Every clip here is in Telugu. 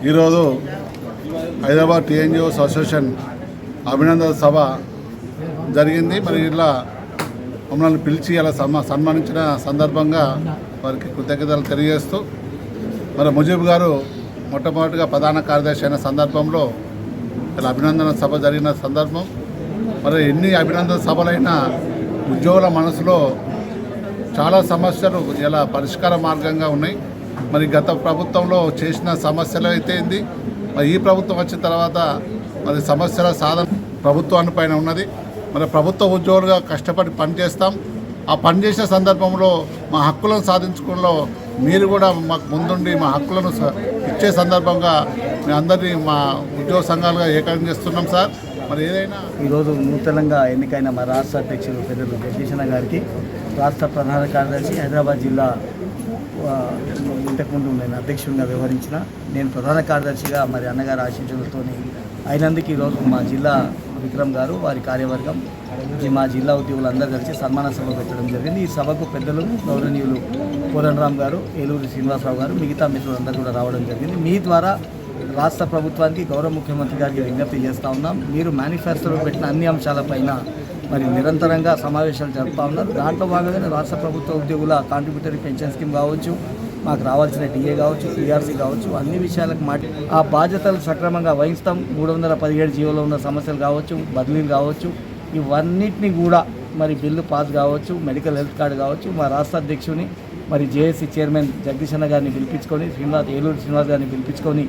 ఈరోజు హైదరాబాద్ టీఎన్జిఓస్ అసోసియేషన్ అభినందన సభ జరిగింది. మరి ఇలా మమ్మల్ని పిలిచి అలా సన్మానించిన సందర్భంగా వారికి కృతజ్ఞతలు తెలియజేస్తూ, మరి ముజీబ్ గారు మొట్టమొదటిగా ప్రధాన కార్యదర్శి అయిన సందర్భంలో ఇలా అభినందన సభ జరిగిన సందర్భం. మరి ఎన్ని అభినందన సభలైనా ఉద్యోగుల మనసులో చాలా సమస్యలు ఇలా పరిష్కార మార్గంగా ఉన్నాయి. మరి గత ప్రభుత్వంలో చేసిన సమస్యలు అయితే మరి ఈ ప్రభుత్వం వచ్చిన తర్వాత మరి సమస్యల సాధన ప్రభుత్వాన్ని పైన ఉన్నది. మరి ప్రభుత్వ ఉద్యోగులుగా కష్టపడి పనిచేస్తాం. ఆ పనిచేసే సందర్భంలో మా హక్కులను సాధించుకోవడంలో మీరు కూడా మాకు ముందుండి మా హక్కులను ఇచ్చే సందర్భంగా మేము అందరినీ మా ఉద్యోగ సంఘాలుగా ఏకం చేస్తున్నాం సార్. మరి ఏదైనా ఈరోజు నూతనంగా ఎన్నికైన మా రాష్ట్ర అధ్యక్షులు పెద్దలు జగదీశన్న గారికి, రాష్ట్ర ప్రధాన కార్యదర్శి హైదరాబాద్ జిల్లా ఇంతకుముందు నేను అధ్యక్షుడిగా వ్యవహరించిన, నేను ప్రధాన కార్యదర్శిగా మరి అన్నగారు ఆశీస్సులతో అయినందుకు ఈరోజు మా జిల్లా విక్రమ్ గారు, వారి కార్యవర్గం, మా జిల్లా ఉద్యోగులందరూ కలిసి సన్మాన సభ పెట్టడం జరిగింది. ఈ సభకు పెద్దలు గౌరవనీయులు కోదండరామ్ గారు, ఏలూరు శ్రీనివాసరావు గారు, మిగతా మిత్రులందరూ కూడా రావడం జరిగింది. మీ ద్వారా రాష్ట్ర ప్రభుత్వానికి, గౌరవ ముఖ్యమంత్రి గారికి విజ్ఞప్తి చేస్తూ ఉన్నాం. మీరు మేనిఫెస్టోలో పెట్టిన అన్ని అంశాలపైన మరి నిరంతరంగా సమావేశాలు జరుపుతూ ఉన్నారు. దాంట్లో భాగంగానే రాష్ట్ర ప్రభుత్వ ఉద్యోగుల కాంట్రిబ్యూటరీ పెన్షన్ స్కీమ్ కావచ్చు, మాకు రావాల్సిన డిఏ కావచ్చు, పీఆర్సీ కావచ్చు, అన్ని విషయాలకు ఆ బాధ్యతలు సక్రమంగా వహిస్తాం. 317 జీవోలో ఉన్న సమస్యలు కావచ్చు, బదిలీలు కావచ్చు, ఇవన్నిటినీ కూడా మరి బిల్లు పాస్ కావచ్చు, మెడికల్ హెల్త్ కార్డు కావచ్చు, మా రాష్ట్ర అధ్యక్షుని మరి జేఏసీ చైర్మన్ జగదీశన్న గారిని పిలిపించుకొని, ఏలూరు శ్రీనివాస్ గారిని పిలిపించుకొని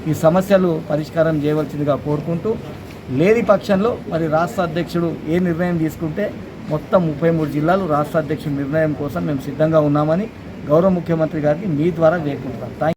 ఈ సమస్యలు పరిష్కారం చేయవలసిందిగా కోరుకుంటూ, లేని పక్షంలో మరి రాష్ట్ర అధ్యక్షుడు ఏ నిర్ణయం తీసుకుంటే మొత్తం 33 జిల్లాలు రాష్ట్ర అధ్యక్షుడి నిర్ణయం కోసం మేము సిద్ధంగా ఉన్నామని గౌరవ ముఖ్యమంత్రి గారికి మీ ద్వారా వేడుకుంటున్నాం.